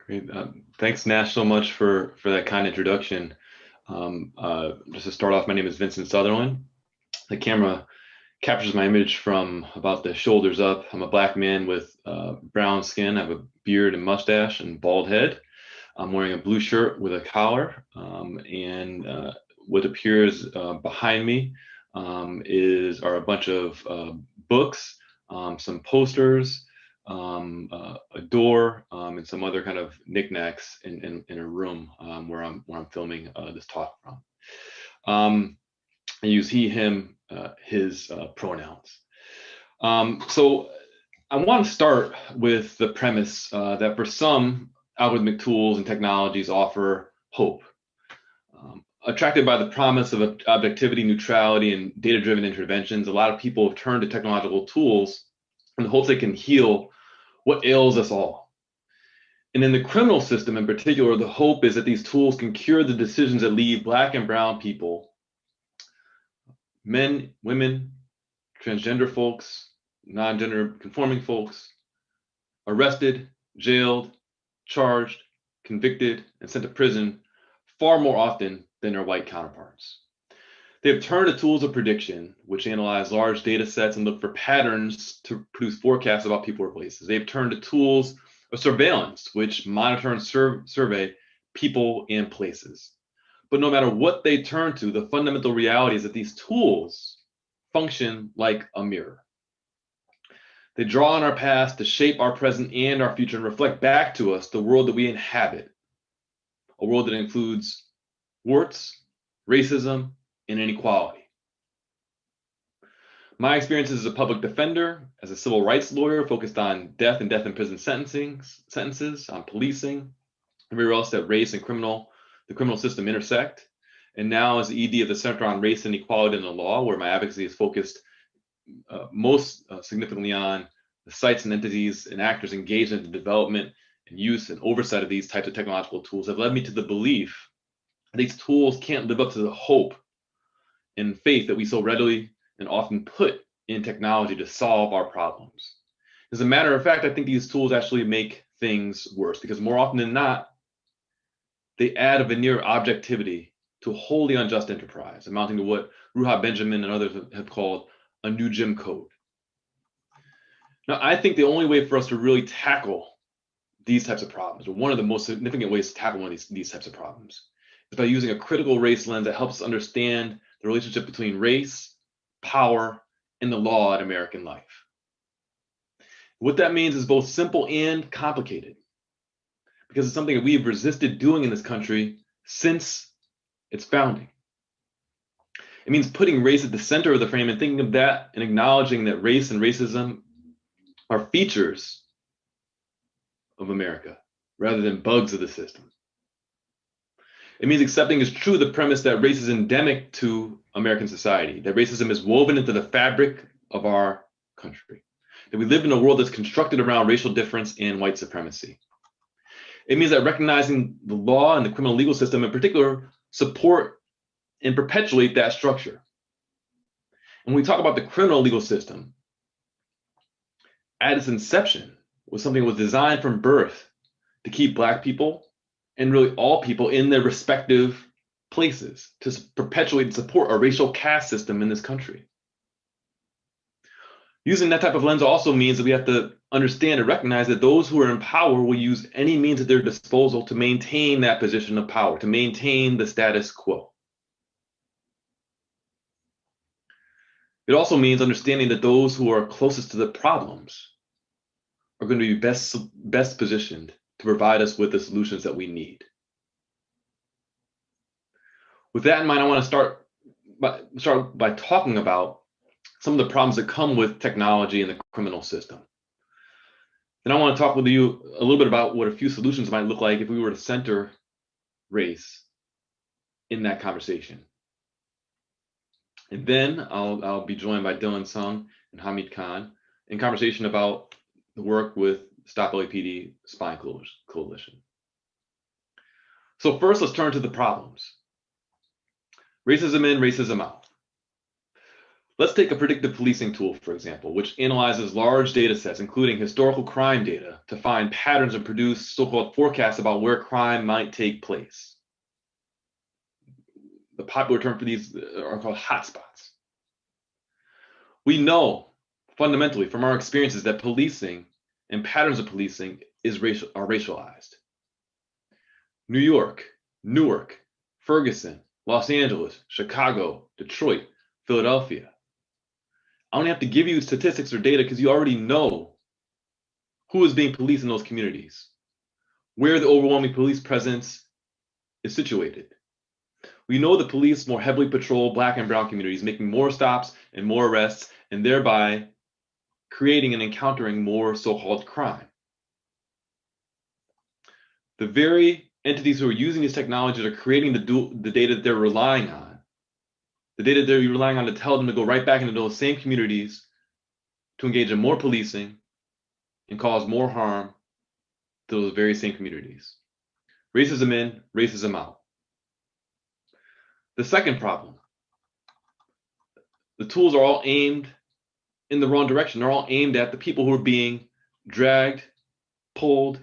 Great. Thanks, Nash, so much for that kind introduction. Just to start off, my name is Vincent Southerland. The camera captures my image from about the shoulders up. I'm a black man with brown skin. I have a beard and mustache and bald head. I'm wearing a blue shirt with a collar, and what appears behind me are a bunch of books, some posters, a door, and some other kind of knickknacks in a room where I'm filming this talk from. I use he, him, his pronouns. So I want to start with the premise that for some, algorithmic tools and technologies offer hope. Attracted by the promise of objectivity, neutrality, and data-driven interventions, a lot of people have turned to technological tools in the hopes they can heal what ails us all. And in the criminal system in particular, the hope is that these tools can cure the decisions that leave Black and brown people, men, women, transgender folks, non-gender conforming folks, arrested, jailed, charged, convicted, and sent to prison far more often than their white counterparts. They have turned to tools of prediction, which analyze large data sets and look for patterns to produce forecasts about people or places. They've turned to tools of surveillance, which monitor and survey people and places. But no matter what they turn to, the fundamental reality is that these tools function like a mirror. They draw on our past to shape our present and our future and reflect back to us the world that we inhabit, a world that includes warts, racism, and inequality. My experiences as a public defender, as a civil rights lawyer focused on death and death in prison sentences, on policing, everywhere else that race and the criminal system intersect, and now as the ED of the Center on Race and Equality in the Law, where my advocacy is focused most significantly on the sites and entities and actors engaged in the development and use and oversight of these types of technological tools, have led me to the belief that these tools can't live up to the hope and faith that we so readily and often put in technology to solve our problems. As a matter of fact, I think these tools actually make things worse because more often than not, they add a veneer of objectivity to a wholly unjust enterprise, amounting to what Ruha Benjamin and others have called a new Jim Code. Now, I think the only way for us to really tackle these types of problems, or one of the most significant ways to tackle one of these types of problems, is by using a critical race lens that helps us understand the relationship between race, power, and the law in American life. What that means is both simple and complicated, because it's something that we have resisted doing in this country since its founding. It means putting race at the center of the frame and thinking of that and acknowledging that race and racism are features of America rather than bugs of the system. It means accepting as true the premise that race is endemic to American society, that racism is woven into the fabric of our country, that we live in a world that's constructed around racial difference and white supremacy. It means that recognizing the law and the criminal legal system in particular support and perpetuate that structure. And when we talk about the criminal legal system, at its inception was something that was designed from birth to keep Black people and really all people in their respective places, to perpetuate and support a racial caste system in this country. Using that type of lens also means that we have to understand and recognize that those who are in power will use any means at their disposal to maintain that position of power, to maintain the status quo. It also means understanding that those who are closest to the problems are going to be best positioned to provide us with the solutions that we need. With that in mind, I want to start by talking about some of the problems that come with technology in the criminal system. Then I want to talk with you a little bit about what a few solutions might look like if we were to center race in that conversation. And then I'll be joined by Dillon Sung and Hamid Khan in conversation about the work with Stop LAPD Spine Coalition. So first, let's turn to the problems. Racism in, racism out. Let's take a predictive policing tool, for example, which analyzes large data sets, including historical crime data, to find patterns and produce so-called forecasts about where crime might take place. The popular term for these are called hotspots. We know fundamentally from our experiences that policing and patterns of policing are racialized. New York, Newark, Ferguson, Los Angeles, Chicago, Detroit, Philadelphia. I don't have to give you statistics or data because you already know who is being policed in those communities, where the overwhelming police presence is situated. We know the police more heavily patrol Black and brown communities, making more stops and more arrests, and thereby creating and encountering more so-called crime. The very entities who are using these technologies are creating the data that they're relying on. The data they're relying on to tell them to go right back into those same communities to engage in more policing and cause more harm to those very same communities. Racism in, racism out. The second problem, the tools are all aimed in the wrong direction. They're all aimed at the people who are being dragged, pulled,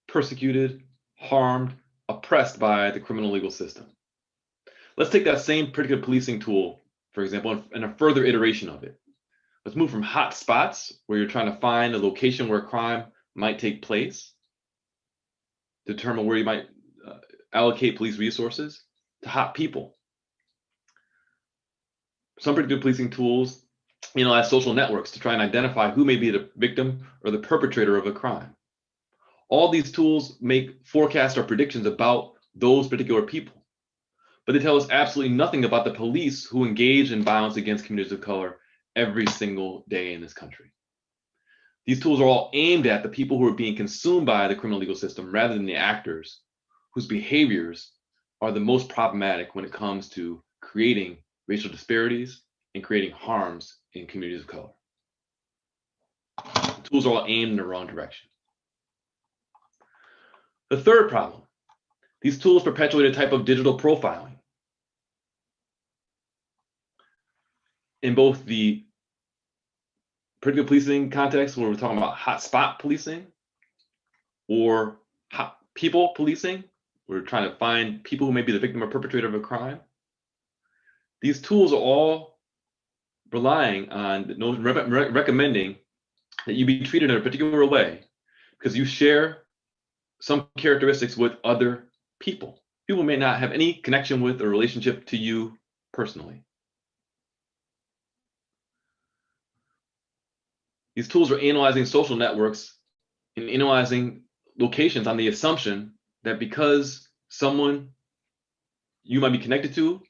persecuted, harmed, oppressed by the criminal legal system. Let's take that same predictive policing tool, for example, and a further iteration of it. Let's move from hot spots, where you're trying to find a location where crime might take place, determine where you might allocate police resources, to hot people. Some predictive policing tools analyze social networks to try and identify who may be the victim or the perpetrator of a crime. All these tools make forecasts or predictions about those particular people, but they tell us absolutely nothing about the police who engage in violence against communities of color every single day in this country. These tools are all aimed at the people who are being consumed by the criminal legal system rather than the actors whose behaviors are the most problematic when it comes to creating racial disparities and creating harms in communities of color. The tools are all aimed in the wrong direction. The third problem, these tools perpetuate a type of digital profiling. In both the predictive policing context, where we're talking about hotspot policing, or hot people policing, we're trying to find people who may be the victim or perpetrator of a crime. These tools are all relying on recommending that you be treated in a particular way because you share some characteristics with other people. People may not have any connection with or relationship to you personally. These tools are analyzing social networks and analyzing locations on the assumption that because someone you might be connected to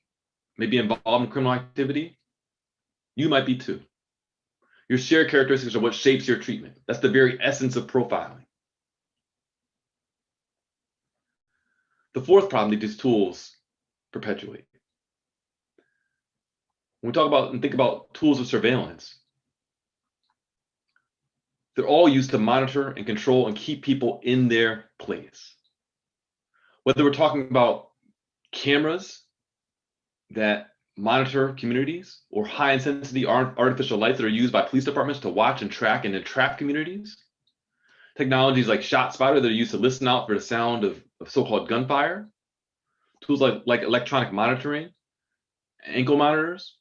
may be involved in criminal activity, you might be too. Your shared characteristics are what shapes your treatment. That's the very essence of profiling. The fourth problem that these tools perpetuate. When we talk about and think about tools of surveillance, they're all used to monitor and control and keep people in their place. Whether we're talking about cameras that monitor communities or high intensity artificial lights that are used by police departments to watch and track and entrap communities, technologies like ShotSpotter that are used to listen out for the sound of so-called gunfire, tools like electronic monitoring, ankle monitors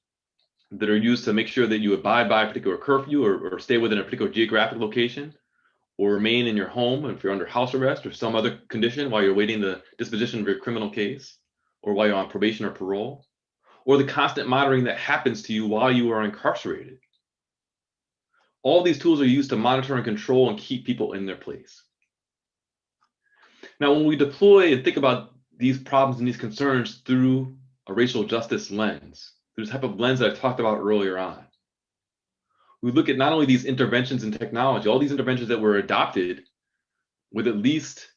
that are used to make sure that you abide by a particular curfew or stay within a particular geographic location, or remain in your home if you're under house arrest or some other condition while you're waiting the disposition of your criminal case, or while you're on probation or parole, or the constant monitoring that happens to you while you are incarcerated. All these tools are used to monitor and control and keep people in their place. Now, when we deploy and think about these problems and these concerns through a racial justice lens, through the type of lens that I talked about earlier on, we look at not only these interventions in technology, all these interventions that were adopted with at least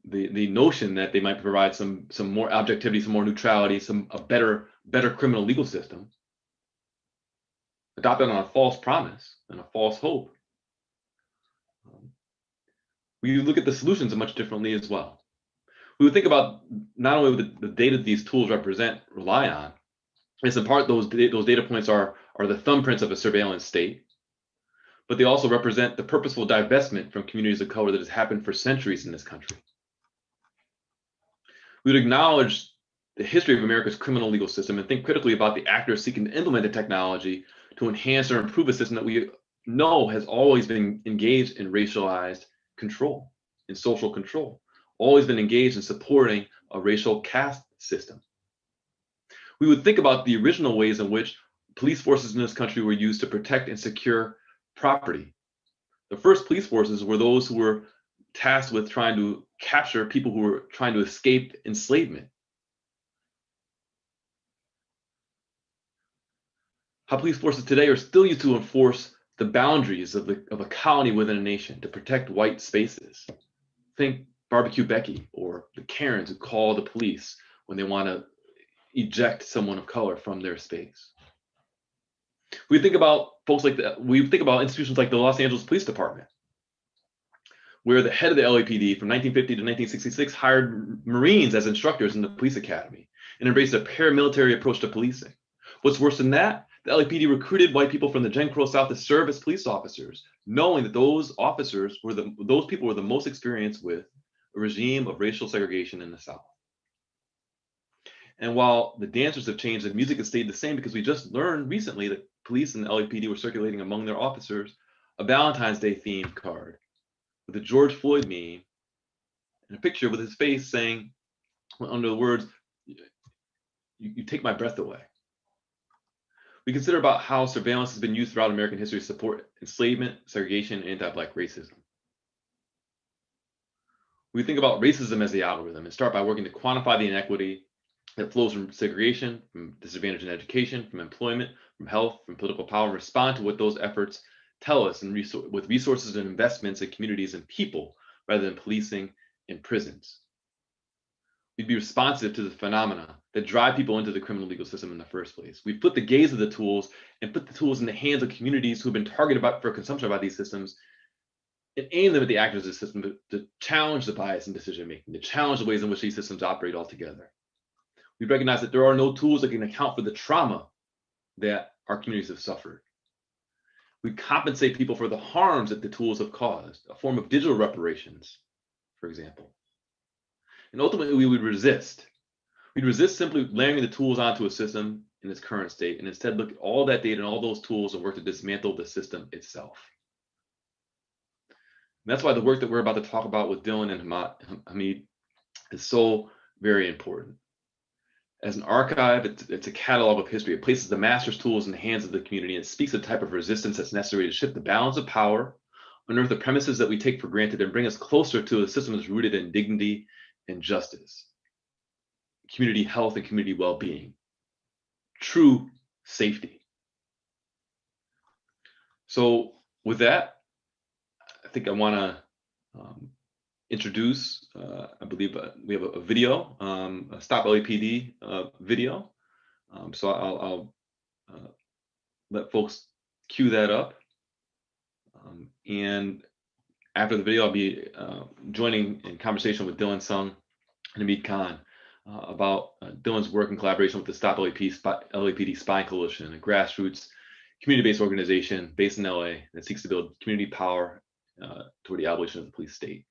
the notion that they might provide some more objectivity, some more neutrality, a better criminal legal system, adopted on a false promise and a false hope. We look at the solutions much differently as well. We would think about not only the data these tools rely on, it's in part those data points are are the thumbprints of a surveillance state, but they also represent the purposeful divestment from communities of color that has happened for centuries in this country. We would acknowledge the history of America's criminal legal system and think critically about the actors seeking to implement the technology to enhance or improve a system that we know has always been engaged in racialized control, in social control, always been engaged in supporting a racial caste system. We would think about the original ways in which police forces in this country were used to protect and secure property. The first police forces were those who were tasked with trying to capture people who were trying to escape enslavement. How police forces today are still used to enforce the boundaries of a colony within a nation to protect white spaces. Think Barbecue Becky or the Karens who call the police when they want to eject someone of color from their space. We think about folks like that. We think about institutions like the Los Angeles Police Department, where the head of the LAPD from 1950 to 1966 hired Marines as instructors in the police academy and embraced a paramilitary approach to policing. What's worse than that, the LAPD recruited white people from the Jim Crow South to serve as police officers, knowing that those people were the most experienced with a regime of racial segregation in the South. And while the dancers have changed, the music has stayed the same because we just learned recently that police and the LAPD were circulating among their officers a Valentine's Day themed card with a George Floyd meme and a picture with his face saying, under the words, you take my breath away. We consider about how surveillance has been used throughout American history to support enslavement, segregation, and anti-Black racism. We think about racism as the algorithm and start by working to quantify the inequity that flows from segregation, from disadvantage in education, from employment, from health, from political power, and respond to what those efforts tell us with resources and investments in communities and people rather than policing and prisons. We'd be responsive to the phenomena that drive people into the criminal legal system in the first place. We put the gaze of the tools and put the tools in the hands of communities who've been targeted for consumption by these systems and aim them at the actors of the system to challenge the bias in decision making, to challenge the ways in which these systems operate altogether. We recognize that there are no tools that can account for the trauma that our communities have suffered. We compensate people for the harms that the tools have caused, a form of digital reparations, for example. And ultimately, we would resist. We'd resist simply layering the tools onto a system in its current state, and instead look at all that data and all those tools and work to dismantle the system itself. And that's why the work that we're about to talk about with Dillon and Hamid is so very important. As an archive, it's a catalog of history. It places the master's tools in the hands of the community, and it speaks of the type of resistance that's necessary to shift the balance of power, unearth the premises that we take for granted, and bring us closer to a system that's rooted in dignity and justice, community health and community well-being, true safety. So with that, I think I want to introduce, I believe we have a video, a Stop LAPD video. So I'll let folks cue that up. And after the video, I'll be joining in conversation with Dillon Sung and Hamid Khan about Dillon's work in collaboration with the Stop LAPD Spine Coalition, a grassroots community-based organization based in LA that seeks to build community power toward the abolition of the police state.